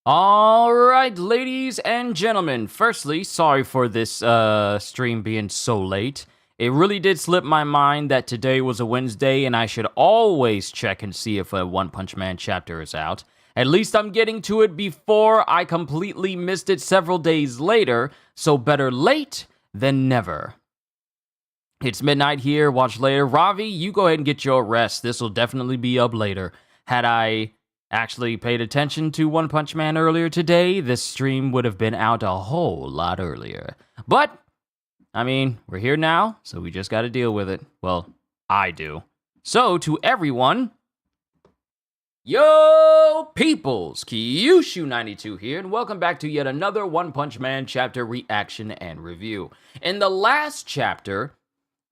All right, ladies and gentlemen. Firstly, sorry for this stream being so late. It really did slip my mind that today was a Wednesday, and I should always check and see if a One Punch Man chapter is out. At least I'm getting to it before I completely missed it several days later, so better late than never. It's midnight here, watch later. Ravi, you go ahead and get your rest. This will definitely be up later. Had I actually paid attention to One Punch Man earlier today, this stream would have been out a whole lot earlier. But, I mean, we're here now, so we just gotta deal with it. Well, I do. So, to everyone, yo peoples, Kyushu92 here, and welcome back to yet another One Punch Man chapter reaction and review. In the last chapter,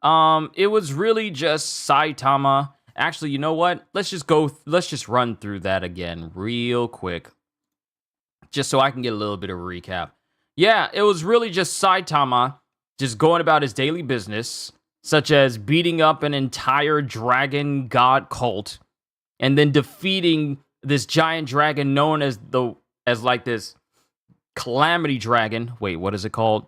it was really just Saitama. Actually, you know what? Let's just run through that again real quick, just so I can get a little bit of a recap. Yeah, it was really just Saitama just going about his daily business, such as beating up an entire dragon god cult, and then defeating this giant dragon known as this calamity dragon. Wait, what is it called?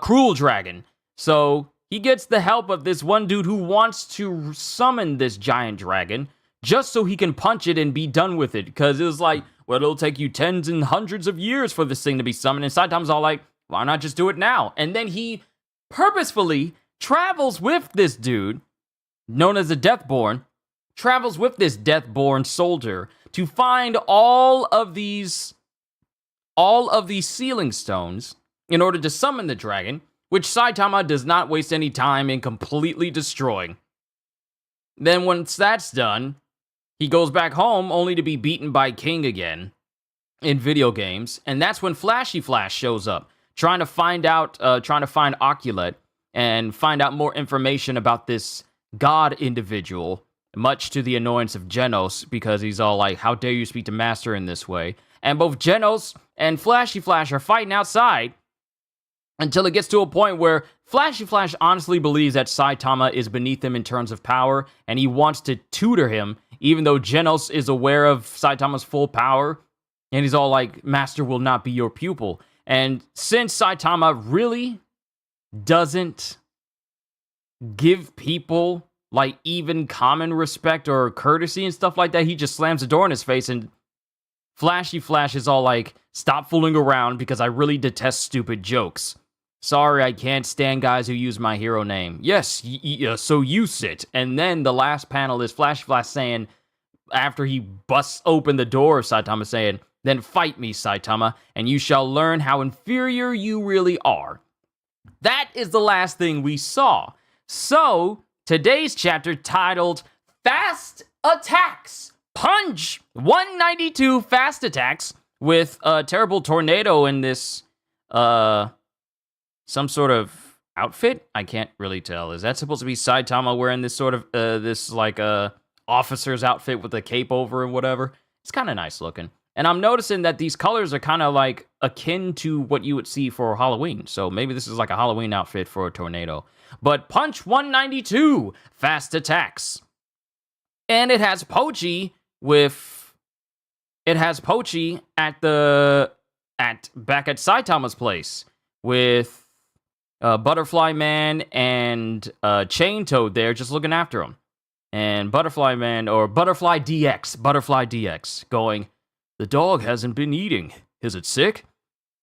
Cruel dragon. So he gets the help of this one dude who wants to summon this giant dragon just so he can punch it and be done with it. Because it was like, well, it'll take you tens and hundreds of years for this thing to be summoned. And Saitama's all like, why not just do it now? And then he purposefully travels with this dude, known as the Deathborn, travels with this Deathborn soldier to find all of these sealing stones in order to summon the dragon, which Saitama does not waste any time in completely destroying. Then once that's done, he goes back home only to be beaten by King again in video games, and that's when Flashy Flash shows up, trying to find Oculet and find out more information about this god individual, much to the annoyance of Genos, because he's all like, how dare you speak to Master in this way? And both Genos and Flashy Flash are fighting outside, until it gets to a point where Flashy Flash honestly believes that Saitama is beneath him in terms of power, and he wants to tutor him, even though Genos is aware of Saitama's full power, and he's all like, Master will not be your pupil. And since Saitama really doesn't give people, like, even common respect or courtesy and stuff like that, he just slams the door in his face, and Flashy Flash is all like, stop fooling around because I really detest stupid jokes. Sorry, I can't stand guys who use my hero name. Yes, so you sit. And then the last panel is Flashy Flash saying, after he busts open the door of Saitama, saying, then fight me, Saitama, and you shall learn how inferior you really are. That is the last thing we saw. So, today's chapter, titled Fast Attacks, Punch 192 Fast Attacks, with a terrible tornado in this, some sort of outfit? I can't really tell. Is that supposed to be Saitama wearing this sort of, officer's outfit with a cape over and whatever? It's kind of nice looking. And I'm noticing that these colors are kind of like akin to what you would see for Halloween. So maybe this is like a Halloween outfit for a tornado. But Punch 192, Fast Attacks. And it has Pochi back at Saitama's place with Butterfly Man and Chain Toad there just looking after him. And Butterfly Man, or Butterfly DX, going, the dog hasn't been eating. Is it sick?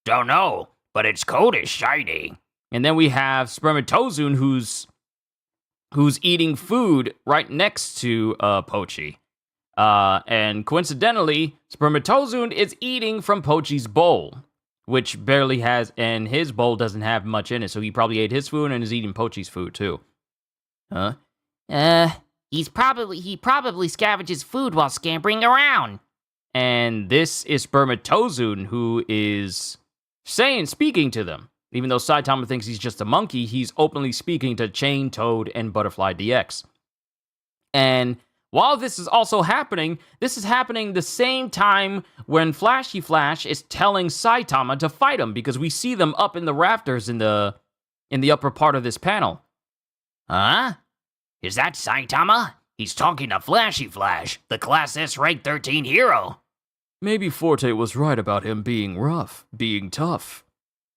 Don't know, but its coat is shiny. And then we have Spermatozoon who's eating food right next to Pochi. And coincidentally, Spermatozoon is eating from Pochi's bowl, which barely has, and his bowl doesn't have much in it, so he probably ate his food and is eating Pochi's food too. Huh? He probably scavenges food while scampering around. And this is Spermatozoon, who is speaking to them. Even though Saitama thinks he's just a monkey, he's openly speaking to Chain Toad and Butterfly DX. And while this is also happening, this is happening the same time when Flashy Flash is telling Saitama to fight him, because we see them up in the rafters in the upper part of this panel. Huh? Is that Saitama? He's talking to Flashy Flash, the Class S Rank 13 hero. Maybe Forte was right about him being rough, being tough.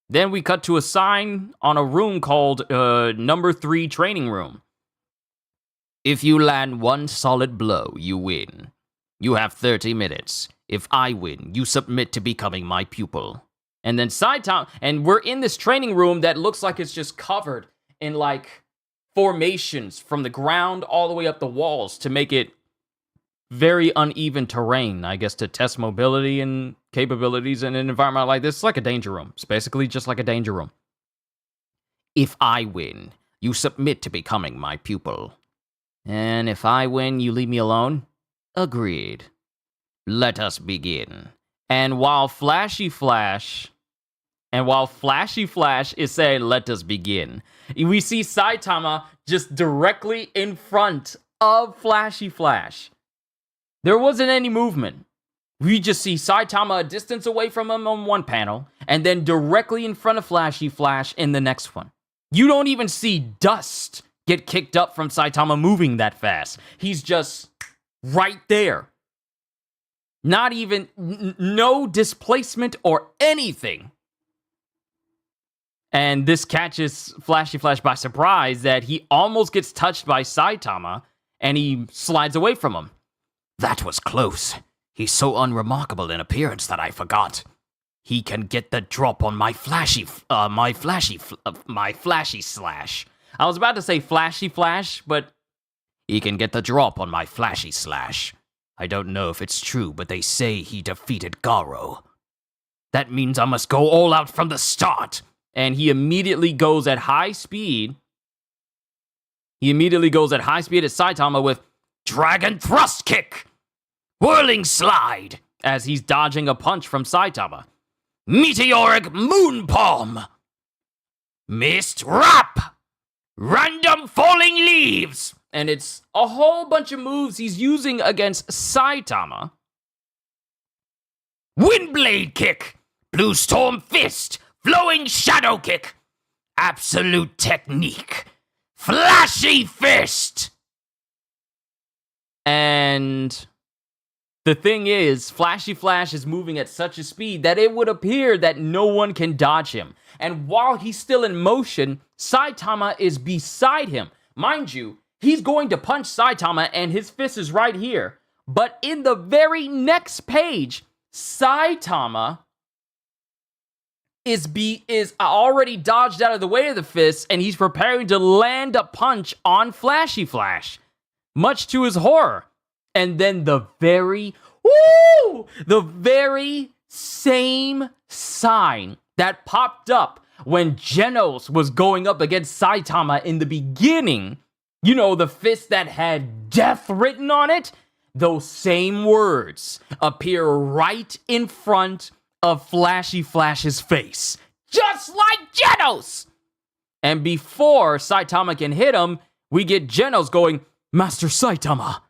Then we cut to a sign on a room called number 3 training room. If you land one solid blow, you win. You have 30 minutes. If I win, you submit to becoming my pupil. And then Saitama, and we're in this training room that looks like it's just covered in like formations from the ground all the way up the walls to make it very uneven terrain, I guess, to test mobility and capabilities in an environment like this. It's like a danger room. It's basically just like a danger room. If I win, you submit to becoming my pupil. And if I win, you leave me alone? Agreed. Let us begin. And while Flashy Flash is saying, let us begin, we see Saitama just directly in front of Flashy Flash. There wasn't any movement. We just see Saitama a distance away from him on one panel, and then directly in front of Flashy Flash in the next one. You don't even see dust get kicked up from Saitama moving that fast. He's just right there. Not even, no displacement or anything. And this catches Flashy Flash by surprise that he almost gets touched by Saitama, and he slides away from him. That was close. He's so unremarkable in appearance that I forgot. He can get the drop on my flashy slash. I was about to say Flashy Flash, but he can get the drop on my flashy slash. I don't know if it's true, but they say he defeated Garo. That means I must go all out from the start. And he immediately goes at high speed. At Saitama with Dragon Thrust Kick! Whirling Slide! As he's dodging a punch from Saitama. Meteoric Moon Palm! Mist Wrap! Random Falling Leaves! And it's a whole bunch of moves he's using against Saitama. Windblade Kick! Blue Storm Fist! Flowing Shadow Kick! Absolute Technique! Flashy Fist! And the thing is, Flashy Flash is moving at such a speed that it would appear that no one can dodge him. And while he's still in motion, Saitama is beside him. Mind you, he's going to punch Saitama and his fist is right here. But in the very next page, Saitama is already dodged out of the way of the fist, and he's preparing to land a punch on Flashy Flash, much to his horror. And then the very same sign that popped up when Genos was going up against Saitama in the beginning, you know, the fist that had death written on it, those same words appear right in front of Flashy Flash's face, just like Genos! And before Saitama can hit him, we get Genos going, Master Saitama.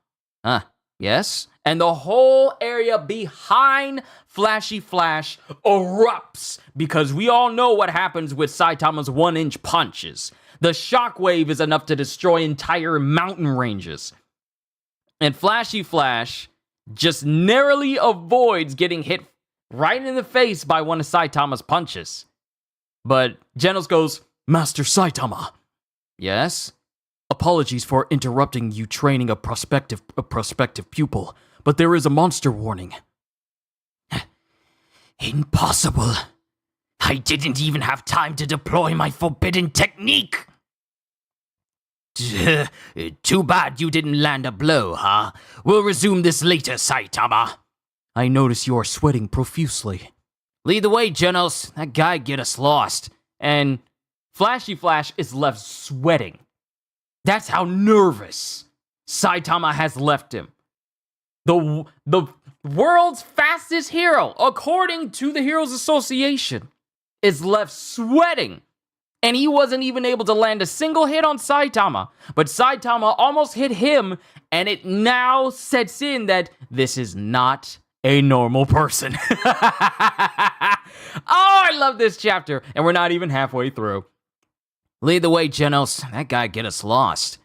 Yes? And the whole area behind Flashy Flash erupts, because we all know what happens with Saitama's 1-inch punches. The shockwave is enough to destroy entire mountain ranges. And Flashy Flash just narrowly avoids getting hit right in the face by one of Saitama's punches. But Genos goes, Master Saitama. Yes? Apologies for interrupting you training a prospective pupil, but there is a monster warning. Impossible. I didn't even have time to deploy my forbidden technique. Too bad you didn't land a blow, huh? We'll resume this later, Saitama. I notice you're sweating profusely. Lead the way, Genos. That guy get us lost. And Flashy Flash is left sweating. That's how nervous Saitama has left him. The world's fastest hero, according to the Heroes Association, is left sweating. And he wasn't even able to land a single hit on Saitama. But Saitama almost hit him, and it now sets in that this is not a normal person. Oh, I love this chapter, and we're not even halfway through. Lead the way, Genos. That guy get us lost.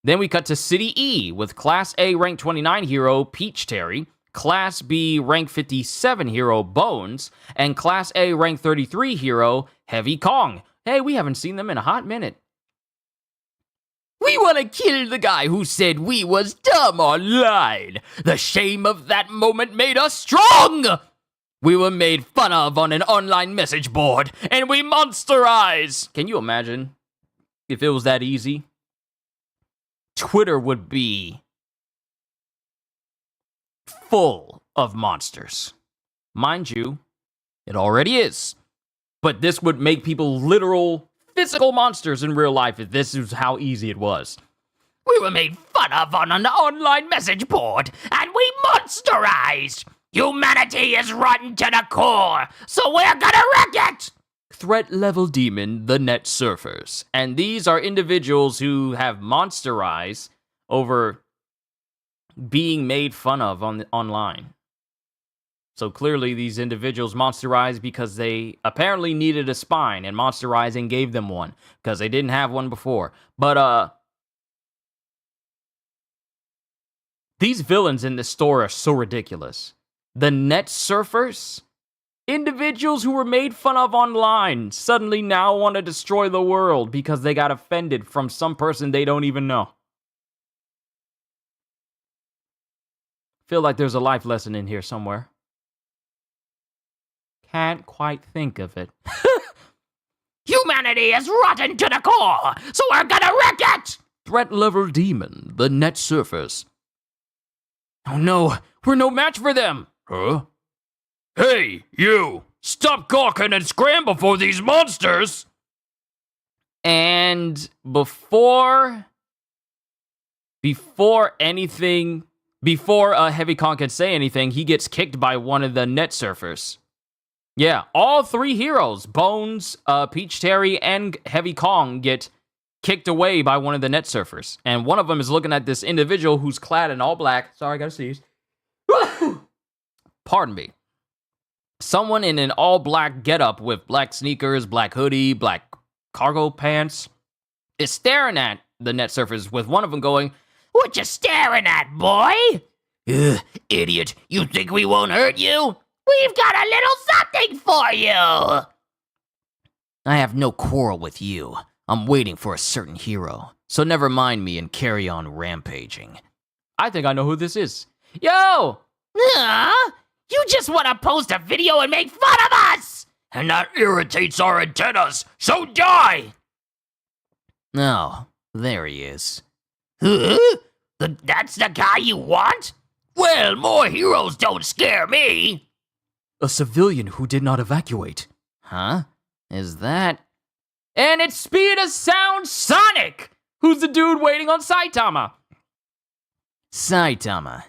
Then we cut to City E with Class A rank 29 hero Peach Terry, Class B rank 57 hero Bones, and Class A rank 33 hero Heavy Kong. Hey, we haven't seen them in a hot minute. We want to kill the guy who said we was dumb online. The shame of that moment made us strong. We were made fun of on an online message board, and we monsterize. Can you imagine if it was that easy? Twitter would be full of monsters. Mind you, it already is. But this would make people literal physical monsters in real life if this is how easy it was. We were made fun of on an online message board, and we monsterized. Humanity is rotten to the core, so we're gonna wreck it! Threat level demon, the net surfers. And these are individuals who have monsterized over being made fun of online. So clearly these individuals monsterized because they apparently needed a spine, and monsterizing gave them one because they didn't have one before. But these villains in this store are so ridiculous. The net surfers, individuals who were made fun of online, suddenly now want to destroy the world because they got offended from some person they don't even know. Feel like there's a life lesson in here somewhere. Can't quite think of it. Humanity is rotten to the core, so we're gonna wreck it! Threat level demon, the net surfers. Oh no, we're no match for them! Huh? Hey, you! Stop gawking and scram before these monsters! And before Heavy Kong can say anything, he gets kicked by one of the net surfers. Yeah, all three heroes, Bones, Peach Terry, and Heavy Kong, get kicked away by one of the net surfers. And one of them is looking at this individual who's clad in all black. Sorry, I gotta sneeze. Pardon me. Someone in an all black getup with black sneakers, black hoodie, black cargo pants is staring at the net surfers, with one of them going, "What you staring at, boy? Idiot, you think we won't hurt you? We've got a little something for you!" I have no quarrel with you. I'm waiting for a certain hero, so never mind me and carry on rampaging. I think I know who this is. Yo! You just want to post a video and make fun of us! And that irritates our antennas, so die! Oh, there he is. That's the guy you want? Well, more heroes don't scare me! A civilian who did not evacuate. Huh? Is that... And it's Speed of Sound Sonic! Who's the dude waiting on Saitama? Saitama,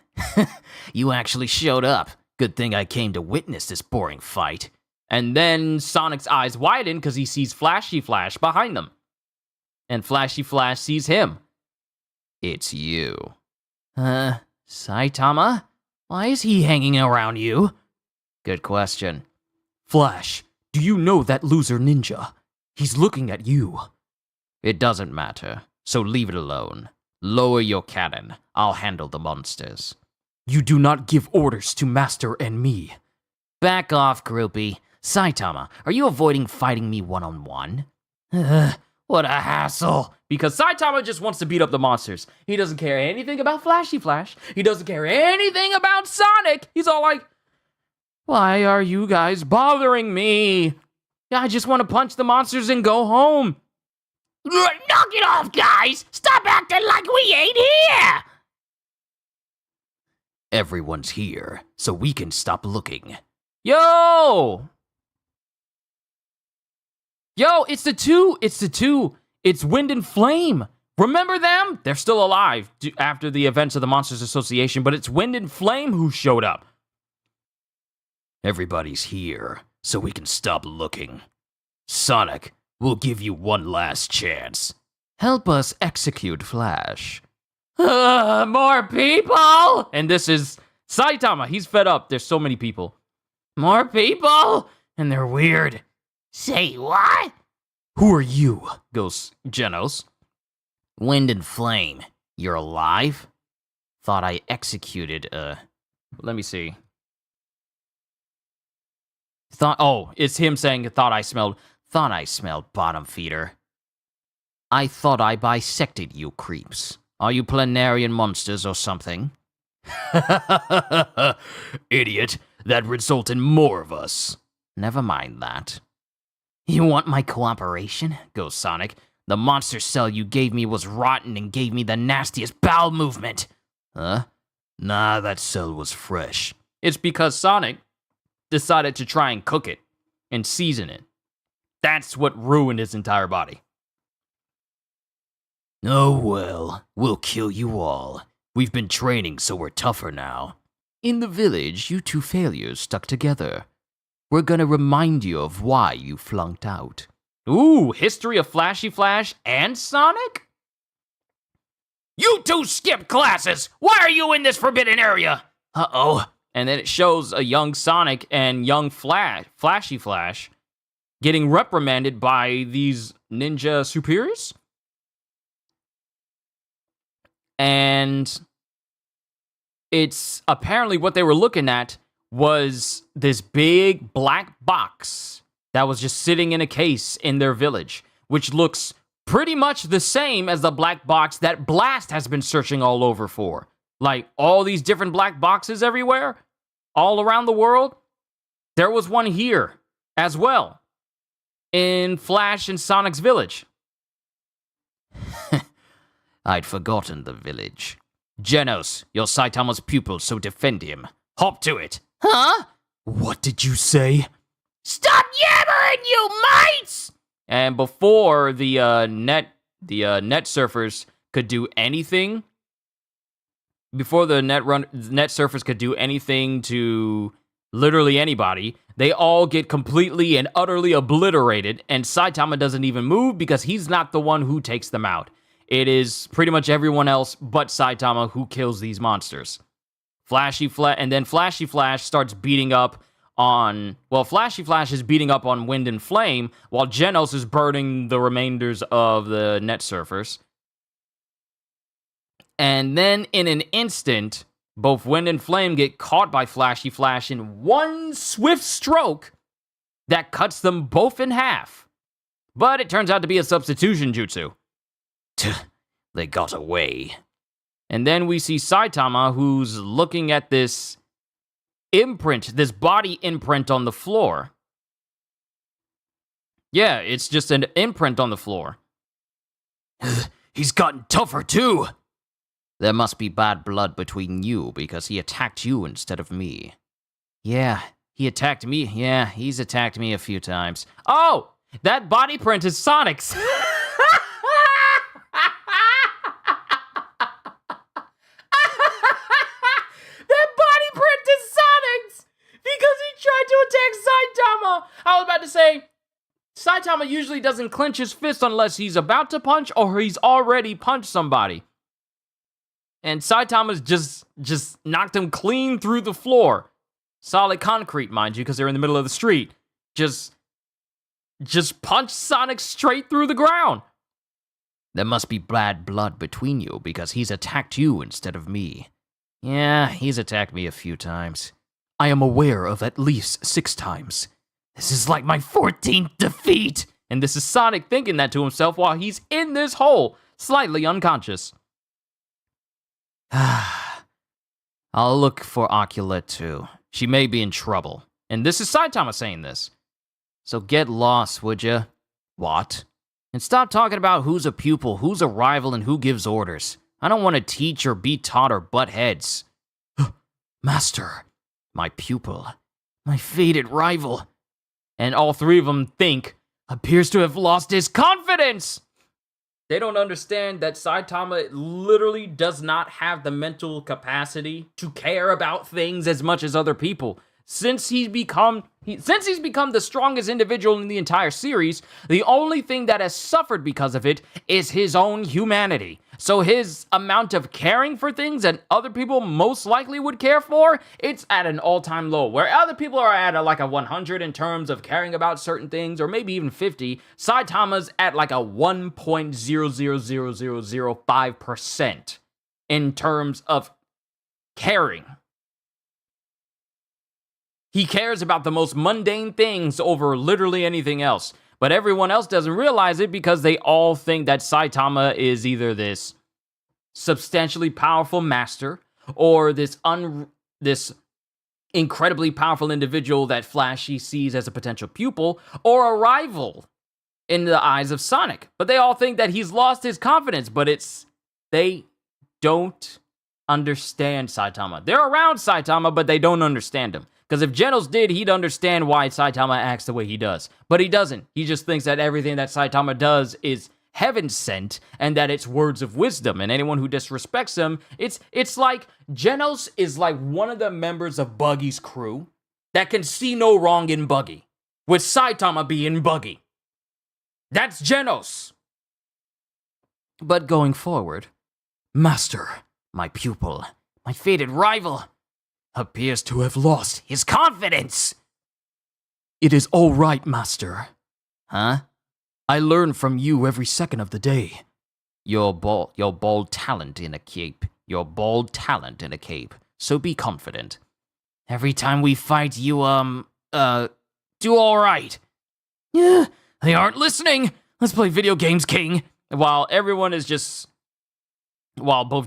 you actually showed up. Good thing I came to witness this boring fight. And then Sonic's eyes widen because he sees Flashy Flash behind them. And Flashy Flash sees him. It's you. Saitama? Why is he hanging around you? Good question. Flash, do you know that loser ninja? He's looking at you. It doesn't matter, so leave it alone. Lower your cannon. I'll handle the monsters. You do not give orders to Master and me. Back off, groupie. Saitama, are you avoiding fighting me one-on-one? What a hassle. Because Saitama just wants to beat up the monsters. He doesn't care anything about Flashy Flash. He doesn't care anything about Sonic. He's all like, why are you guys bothering me? I just want to punch the monsters and go home. Knock it off, guys! Stop acting like we ain't here! Everyone's here, so we can stop looking. Yo! Yo, it's the two. It's Wind and Flame. Remember them? They're still alive after the events of the Monsters Association, but it's Wind and Flame who showed up. Everybody's here, so we can stop looking. Sonic, we'll give you one last chance. Help us execute Flash. More people! And this is Saitama. He's fed up. There's so many people. More people? And they're weird. Say what? Who are you? Goes Genos. Wind and Flame. You're alive? Thought I executed, Let me see. It's him saying, thought I smelled bottom feeder. I thought I bisected you creeps. Are you planarian monsters or something? Idiot, that result in more of us. Never mind that. You want my cooperation? Goes Sonic. The monster cell you gave me was rotten and gave me the nastiest bowel movement. Huh? Nah, that cell was fresh. It's because Sonic decided to try and cook it and season it. That's what ruined his entire body. Oh well, we'll kill you all. We've been training, so we're tougher now. In the village, you two failures stuck together. We're gonna remind you of why you flunked out. Ooh, history of Flashy Flash and Sonic? You two skipped classes! Why are you in this forbidden area? Uh-oh. And then it shows a young Sonic and young Flashy Flash, getting reprimanded by these ninja superiors? And it's apparently what they were looking at was this big black box that was just sitting in a case in their village, which looks pretty much the same as the black box that Blast has been searching all over for. Like, all these different black boxes everywhere, all around the world. There was one here as well, in Flash and Sonic's village. I'd forgotten the village. Genos, you're Saitama's pupil, so defend him. Hop to it. Huh? What did you say? Stop yammering, you mites! And before the net surfers could do anything, before the net surfers could do anything to literally anybody, they all get completely and utterly obliterated, and Saitama doesn't even move because he's not the one who takes them out. It is pretty much everyone else but Saitama who kills these monsters. And then Flashy Flash starts beating up on... Well, Flashy Flash is beating up on Wind and Flame, while Genos is burning the remainders of the net surfers. And then, in an instant, both Wind and Flame get caught by Flashy Flash in one swift stroke that cuts them both in half. But it turns out to be a substitution jutsu. They got away. And then we see Saitama, who's looking at this imprint, this body imprint on the floor. Yeah, it's just an imprint on the floor. He's gotten tougher too. There must be bad blood between you because he attacked you instead of me. Yeah, he attacked me. Yeah, he's attacked me a few times. Oh, that body print is Sonic's. I was about to say, Saitama usually doesn't clench his fist unless he's about to punch or he's already punched somebody. And Saitama's just knocked him clean through the floor. Solid concrete, mind you, because they're in the middle of the street. Just punched Sonic straight through the ground. There must be bad blood between you because he's attacked you instead of me. Yeah, he's attacked me a few times. I am aware of at least 6 times. This is like my 14th defeat! And this is Sonic thinking that to himself while he's in this hole, slightly unconscious. I'll look for Ocula too. She may be in trouble. And this is Saitama saying this. So get lost, would ya? What? And stop talking about who's a pupil, who's a rival, and who gives orders. I don't want to teach or be taught or butt heads. Master, my pupil, my fated rival. And all 3 of them appears to have lost his confidence. They don't understand that Saitama literally does not have the mental capacity to care about things as much as other people. Since he's become the strongest individual in the entire series, the only thing that has suffered because of it is his own humanity. So his amount of caring for things that other people most likely would care for, it's at an all-time low. Where other people are at like a 100 in terms of caring about certain things, or maybe even 50, Saitama's at like a 1.00005% in terms of caring. He cares about the most mundane things over literally anything else. But everyone else doesn't realize it because they all think that Saitama is either this substantially powerful master or this incredibly powerful individual that Flashy sees as a potential pupil or a rival in the eyes of Sonic. But they all think that he's lost his confidence, but they don't understand Saitama. They're around Saitama, but they don't understand him. Because if Genos did, he'd understand why Saitama acts the way he does. But he doesn't. He just thinks that everything that Saitama does is heaven sent and that it's words of wisdom. And anyone who disrespects him, it's like Genos is like one of the members of Buggy's crew that can see no wrong in Buggy, with Saitama being Buggy. That's Genos. But going forward, Master, my pupil, my fated rival, appears to have lost his confidence. It is all right, Master. Huh? I learn from you every second of the day. Your bold talent in a cape. Your bold talent in a cape. So be confident. Every time we fight, you, do all right. Yeah, they aren't listening. Let's play video games, King. While both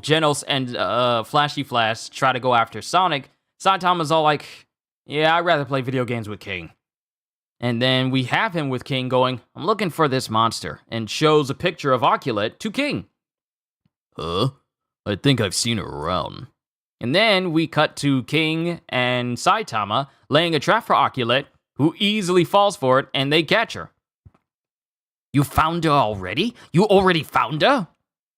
Genos and Flashy Flash try to go after Sonic, Saitama's all like, yeah, I'd rather play video games with King. And then we have him with King going, I'm looking for this monster, and shows a picture of Oculate to King. Huh? I think I've seen her around. And then we cut to King and Saitama laying a trap for Oculate, who easily falls for it, and they catch her. You found her already? You already found her?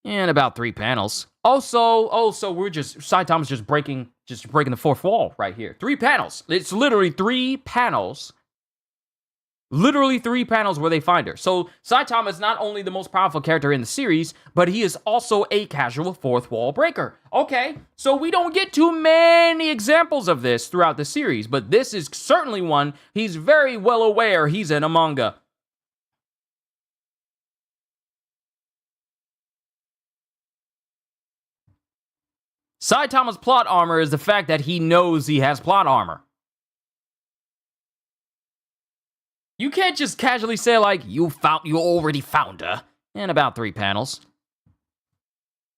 In about 3 panels. Also, Saitama's just breaking the fourth wall right here. 3 panels. It's literally 3 panels. Literally 3 panels where they find her. So Saitama is not only the most powerful character in the series, but he is also a casual fourth wall breaker. Okay, so we don't get too many examples of this throughout the series, but this is certainly one he's very well aware he's in a manga. Saitama's plot armor is the fact that he knows he has plot armor. You can't just casually say, like, you already found her in about 3 panels.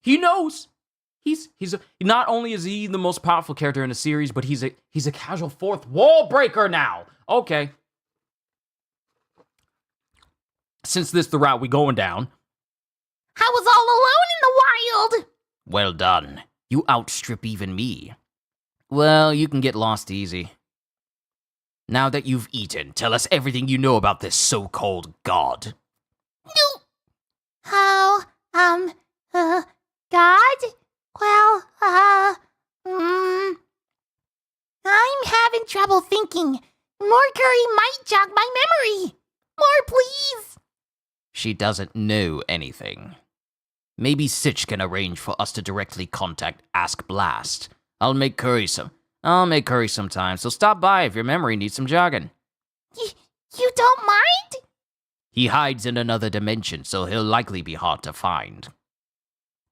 He knows. Not only is he the most powerful character in the series, but he's a casual fourth wall breaker now. Okay. Since this is the route we going down. I was all alone in the wild. Well done. You outstrip even me. Well, you can get lost easy. Now that you've eaten, tell us everything you know about this so-called god. No. Oh, God? Well, I'm having trouble thinking. More curry might jog my memory. More, please. She doesn't know anything. Maybe Sitch can arrange for us to directly contact Ask Blast. I'll make curry sometime, so stop by if your memory needs some jogging. You don't mind? He hides in another dimension, so he'll likely be hard to find.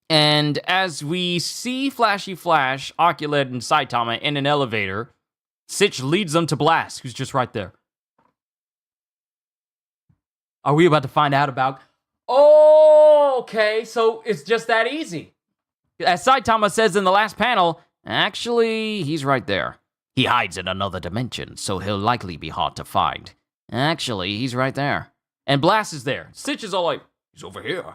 And as we see Flashy Flash, Oculate, and Saitama in an elevator, Sitch leads them to Blast, who's just right there. Are we about to find out about... Oh, okay, so it's just that easy. As Saitama says in the last panel, actually, he's right there. He hides in another dimension, so he'll likely be hard to find. Actually, he's right there. And Blast is there. Stitch is all like, he's over here.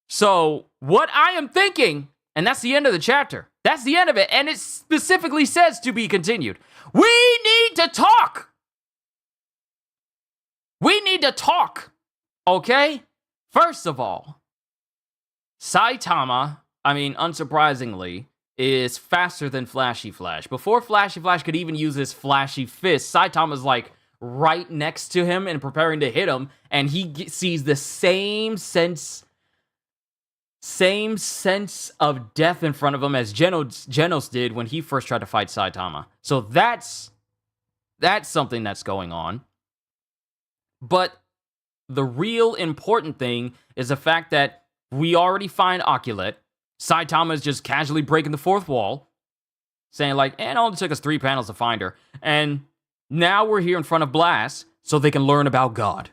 So, what I am thinking, and that's the end of the chapter. That's the end of it, and it specifically says to be continued. We need to talk! We need to talk! Okay? First of all, Saitama, unsurprisingly, is faster than Flashy Flash. Before Flashy Flash could even use his flashy fist, Saitama's like right next to him and preparing to hit him, and he sees the same sense of death in front of him as Genos did when he first tried to fight Saitama. So that's something that's going on. But the real important thing is the fact that we already find Oculate. Saitama is just casually breaking the fourth wall. saying like, and it only took us 3 panels to find her. And now we're here in front of Blast so they can learn about God.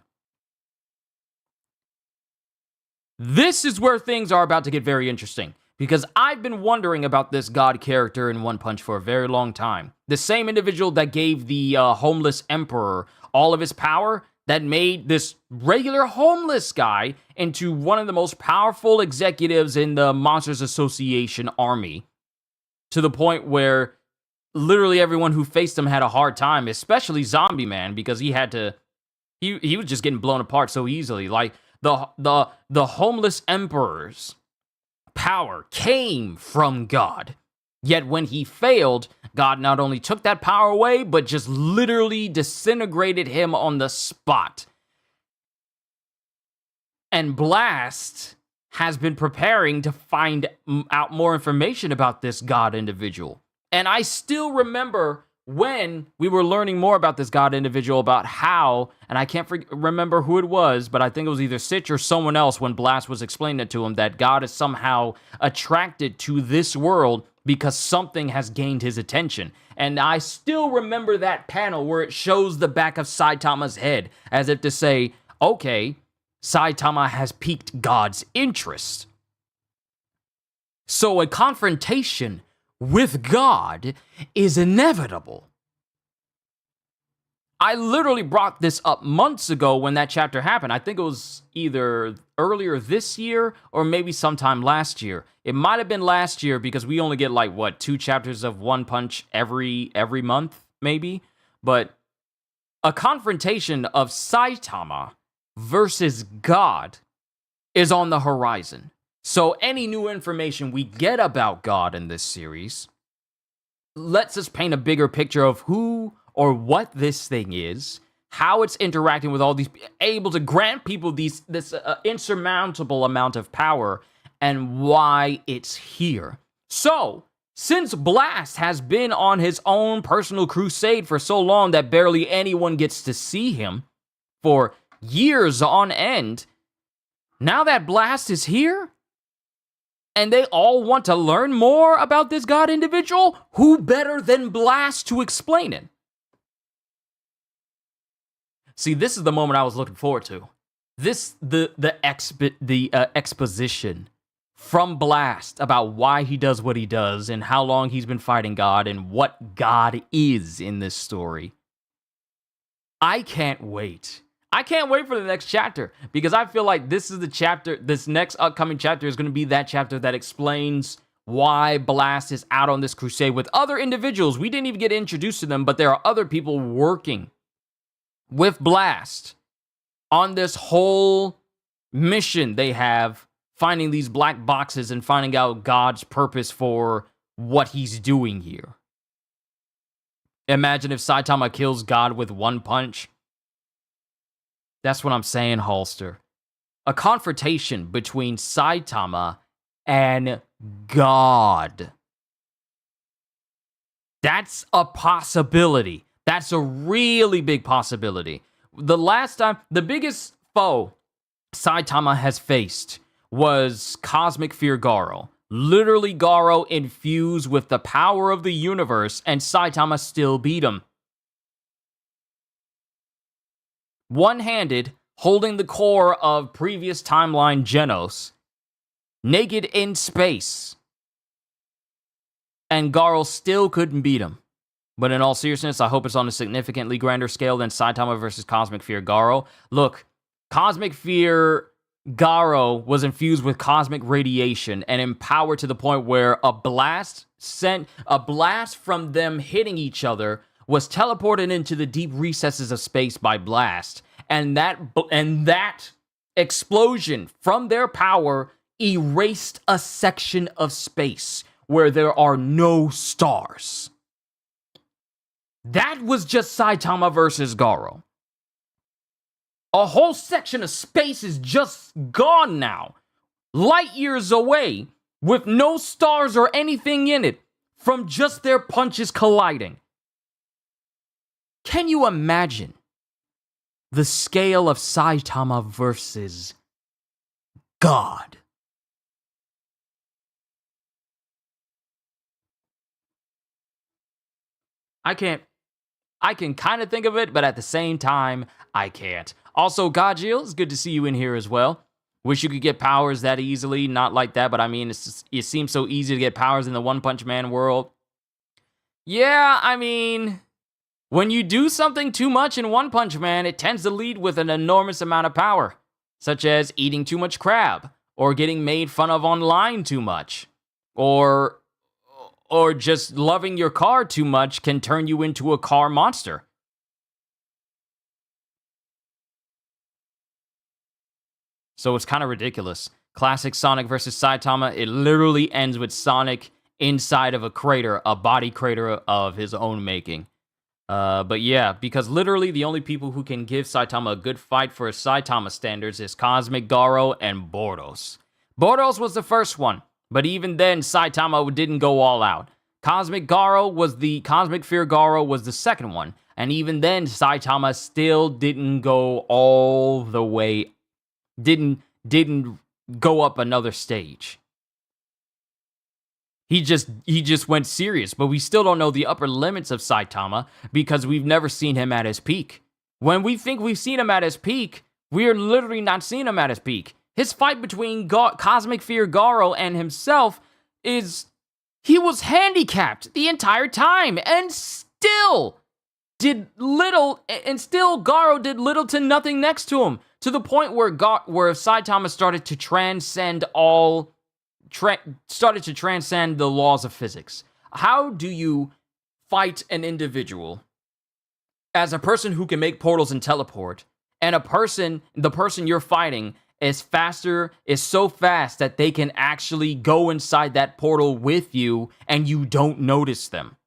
This is where things are about to get very interesting, because I've been wondering about this God character in One Punch for a very long time. The same individual that gave the homeless emperor all of his power, that made this regular homeless guy into one of the most powerful executives in the Monsters Association army, to the point where literally everyone who faced him had a hard time, especially Zombie Man, because he was just getting blown apart so easily. Like, the homeless emperor's power came from God. Yet when he failed, God not only took that power away, but just literally disintegrated him on the spot. And Blast has been preparing to find out more information about this God individual. And I still remember when we were learning more about this God individual, about how, and I can't remember who it was, but I think it was either Sitch or someone else, when Blast was explaining it to him, that God is somehow attracted to this world because something has gained his attention. And I still remember that panel where it shows the back of Saitama's head, as if to say, okay, Saitama has piqued God's interest. So a confrontation with God is inevitable. I literally brought this up months ago when that chapter happened. I think it was either earlier this year or maybe sometime last year. It might have been last year, because we only get 2 chapters of One Punch every month, maybe. But a confrontation of Saitama versus God is on the horizon. So any new information we get about God in this series lets us paint a bigger picture of who or what this thing is, how it's interacting with all these, able to grant people this insurmountable amount of power, and why it's here. So, since Blast has been on his own personal crusade for so long that barely anyone gets to see him for years on end, now that Blast is here, and they all want to learn more about this God individual, who better than Blast to explain it? See, this is the moment I was looking forward to. The exposition from Blast about why he does what he does, and how long he's been fighting God, and what God is in this story. I can't wait. I can't wait for the next chapter, because I feel like this is the chapter, this next upcoming chapter is going to be that chapter that explains why Blast is out on this crusade with other individuals. We didn't even get introduced to them, but there are other people working with Blast on this whole mission they have, finding these black boxes and finding out God's purpose for what he's doing here. Imagine if Saitama kills God with one punch. That's what I'm saying, Holster. A confrontation between Saitama and God. That's a possibility. That's a really big possibility. The biggest foe Saitama has faced was Cosmic Fear Garo. Literally Garo infused with the power of the universe, and Saitama still beat him. One-handed, holding the core of previous timeline Genos, naked in space. And Garo still couldn't beat him. But in all seriousness, I hope it's on a significantly grander scale than Saitama versus Cosmic Fear Garo. Look, Cosmic Fear Garo was infused with cosmic radiation and empowered to the point where a blast from them hitting each other was teleported into the deep recesses of space by Blast. And that explosion from their power erased a section of space where there are no stars. That was just Saitama versus Garo. A whole section of space is just gone now. Light years away, with no stars or anything in it, from just their punches colliding. Can you imagine the scale of Saitama versus God? I can't. I can kind of think of it, but at the same time, I can't. Also, Gajil, it's good to see you in here as well. Wish you could get powers that easily. Not like that, but I mean, it seems so easy to get powers in the One Punch Man world. Yeah, I mean, when you do something too much in One Punch Man, it tends to lead with an enormous amount of power, such as eating too much crab, or getting made fun of online too much, or just loving your car too much can turn you into a car monster. So it's kind of ridiculous. Classic Sonic versus Saitama, it literally ends with Sonic inside of a crater, a body crater of his own making. But yeah, because literally the only people who can give Saitama a good fight for Saitama standards is Cosmic Garo and Bordos. Bordos was the first one, but even then Saitama didn't go all out. Cosmic Fear Garo was the second one, and even then Saitama still didn't go all the way, didn't go up another stage. He just went serious, but we still don't know the upper limits of Saitama because we've never seen him at his peak. When we think we've seen him at his peak, we are literally not seeing him at his peak. His fight between Cosmic Fear Garo and himself is, he was handicapped the entire time, and still Garo did little to nothing next to him, to the point where Saitama started to transcend the laws of physics. How do you fight an individual as a person who can make portals and teleport, and the person you're fighting is so fast that they can actually go inside that portal with you and you don't notice them?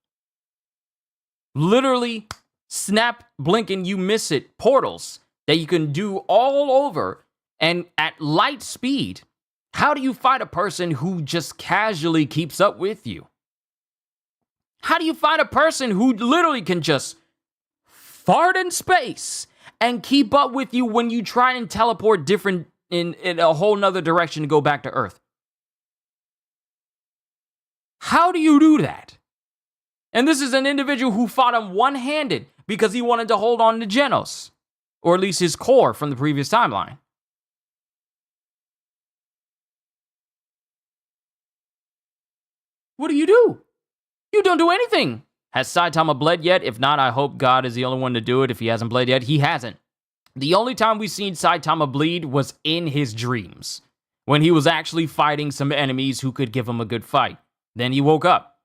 Literally, snap, blink, and you miss it. Portals that you can do all over and at light speed. How do you fight a person who just casually keeps up with you? How do you fight a person who literally can just fart in space and keep up with you when you try and teleport different in a whole nother direction to go back to Earth? How do you do that? And this is an individual who fought him one-handed because he wanted to hold on to Genos, or at least his core from the previous timeline. What do? You don't do anything. Has Saitama bled yet? If not, I hope God is the only one to do it. If he hasn't bled yet, he hasn't. The only time we've seen Saitama bleed was in his dreams, when he was actually fighting some enemies who could give him a good fight. Then he woke up.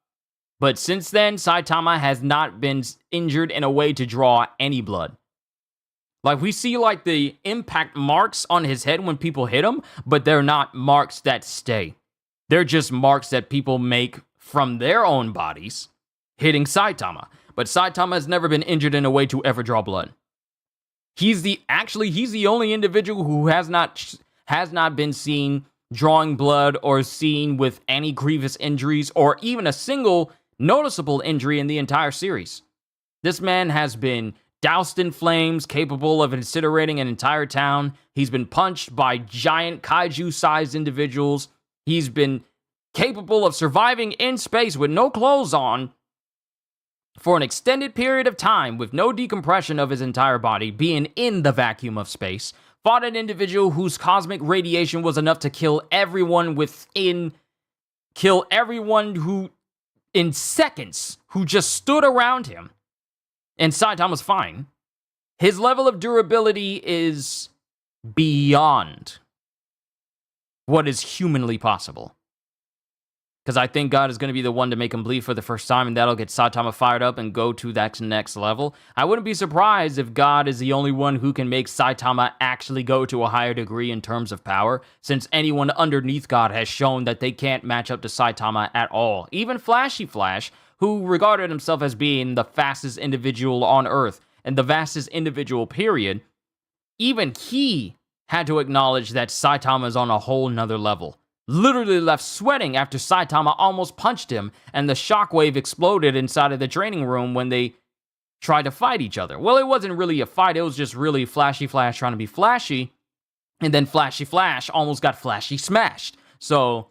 But since then, Saitama has not been injured in a way to draw any blood. Like, we see like the impact marks on his head when people hit him, but they're not marks that stay. They're just marks that people make from their own bodies hitting Saitama. But Saitama has never been injured in a way to ever draw blood. He's the only individual who has not been seen drawing blood or seen with any grievous injuries or even a single noticeable injury in the entire series. This man has been doused in flames, capable of incinerating an entire town. He's been punched by giant kaiju-sized individuals. He's been capable of surviving in space with no clothes on for an extended period of time with no decompression of his entire body, being in the vacuum of space. Fought an individual whose cosmic radiation was enough to kill everyone who in seconds who just stood around him. And Saitama's fine. His level of durability is beyond what is humanly possible. Because I think God is going to be the one to make him bleed for the first time, and that'll get Saitama fired up and go to that next level. I wouldn't be surprised if God is the only one who can make Saitama actually go to a higher degree in terms of power, since anyone underneath God has shown that they can't match up to Saitama at all. Even Flashy Flash, who regarded himself as being the fastest individual on Earth, and the fastest individual period, even he had to acknowledge that Saitama is on a whole nother level. Literally left sweating after Saitama almost punched him, and the shockwave exploded inside of the training room when they tried to fight each other. Well, it wasn't really a fight, it was just really Flashy Flash trying to be flashy, and then Flashy Flash almost got Flashy smashed. So,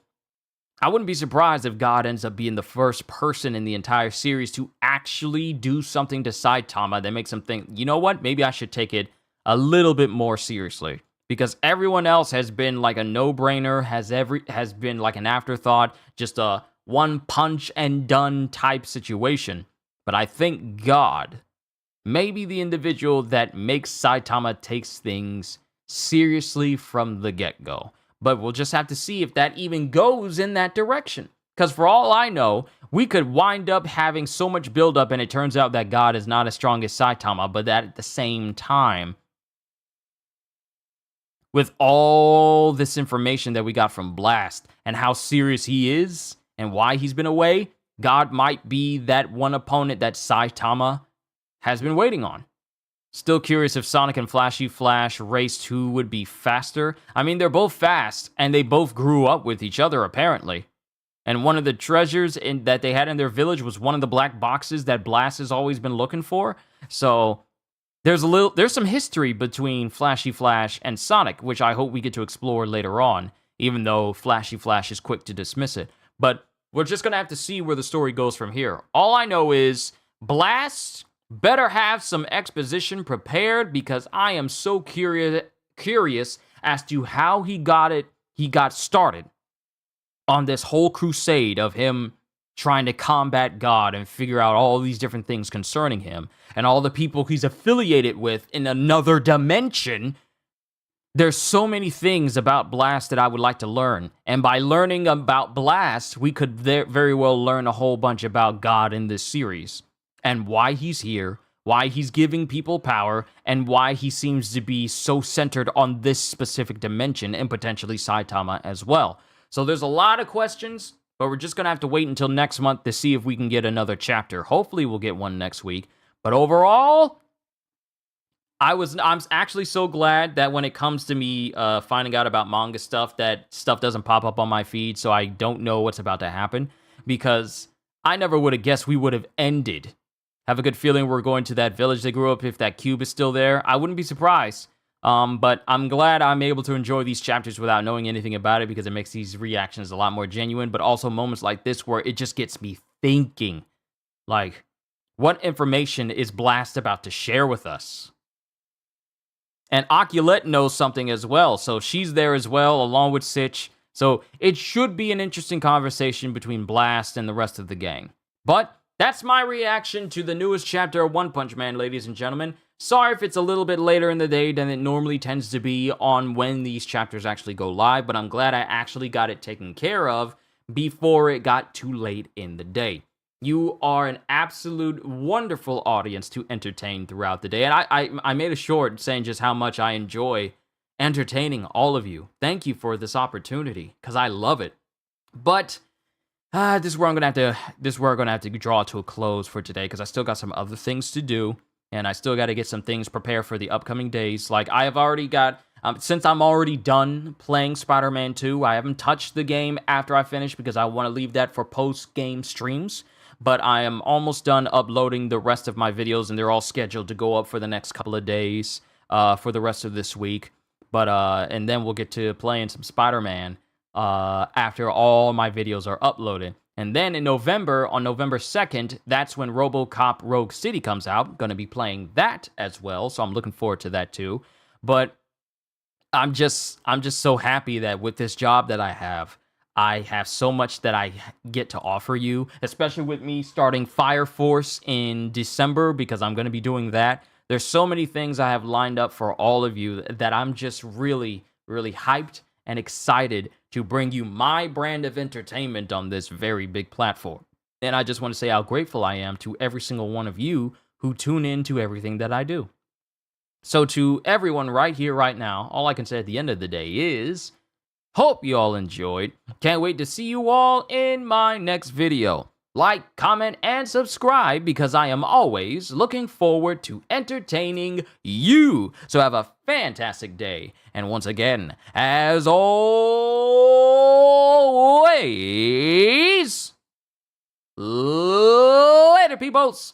I wouldn't be surprised if God ends up being the first person in the entire series to actually do something to Saitama that makes him think, you know what, maybe I should take it a little bit more seriously. Because everyone else has been like a no-brainer, has been like an afterthought, just a one punch and done type situation. But I think God may be the individual that makes Saitama takes things seriously from the get-go. But we'll just have to see if that even goes in that direction. Because for all I know, we could wind up having so much buildup and it turns out that God is not as strong as Saitama, but that at the same time, with all this information that we got from Blast and how serious he is and why he's been away, God might be that one opponent that Saitama has been waiting on. Still curious if Sonic and Flashy Flash raced who would be faster. I mean, they're both fast, and they both grew up with each other, apparently. And one of the treasures that they had in their village was one of the black boxes that Blast has always been looking for. So there's some history between Flashy Flash and Sonic, which I hope we get to explore later on, even though Flashy Flash is quick to dismiss it. But we're just going to have to see where the story goes from here. All I know is Blast better have some exposition prepared because I am so curious as to how he got started on this whole crusade of him trying to combat God and figure out all these different things concerning him and all the people he's affiliated with in another dimension. There's so many things about Blast that I would like to learn. And by learning about Blast, we could very well learn a whole bunch about God in this series. And why he's here, why he's giving people power, and why he seems to be so centered on this specific dimension and potentially Saitama as well. So there's a lot of questions, but we're just going to have to wait until next month to see if we can get another chapter. Hopefully we'll get one next week. But overall, I'm actually so glad that when it comes to me finding out about manga stuff, that stuff doesn't pop up on my feed, so I don't know what's about to happen. Because I never would have guessed we would have ended. Have a good feeling we're going to that village they grew up. If that cube is still there, I wouldn't be surprised. But I'm glad I'm able to enjoy these chapters without knowing anything about it because it makes these reactions a lot more genuine. But also moments like this where it just gets me thinking, like, what information is Blast about to share with us? And Oculette knows something as well, so she's there as well, along with Sitch. So it should be an interesting conversation between Blast and the rest of the gang. But that's my reaction to the newest chapter of One Punch Man, ladies and gentlemen. Sorry if it's a little bit later in the day than it normally tends to be on when these chapters actually go live, but I'm glad I actually got it taken care of before it got too late in the day. You are an absolute wonderful audience to entertain throughout the day, and I made a short saying just how much I enjoy entertaining all of you. Thank you for this opportunity, because I love it. But this is where I'm gonna have to draw to a close for today because I still got some other things to do, and I still got to get some things prepared for the upcoming days. Like I have already got, since I'm already done playing Spider-Man 2, I haven't touched the game after I finish because I want to leave that for post-game streams. But I am almost done uploading the rest of my videos, and they're all scheduled to go up for the next couple of days, for the rest of this week. But and then we'll get to playing some Spider-Man after all my videos are uploaded. And then in November, on November 2nd, that's when RoboCop Rogue City comes out. Going to be playing that as well, so I'm looking forward to that too. But I'm just so happy that with this job that I have so much that I get to offer you, especially with me starting Fire Force in December because I'm going to be doing that. There's so many things I have lined up for all of you that I'm just really, really hyped and excited to bring you my brand of entertainment on this very big platform. And I just want to say how grateful I am to every single one of you who tune in to everything that I do. So to everyone right here, right now, all I can say at the end of the day is, hope you all enjoyed. Can't wait to see you all in my next video. Like, comment, and subscribe because I am always looking forward to entertaining you. So have a fantastic day. And once again, as always, later, peoples.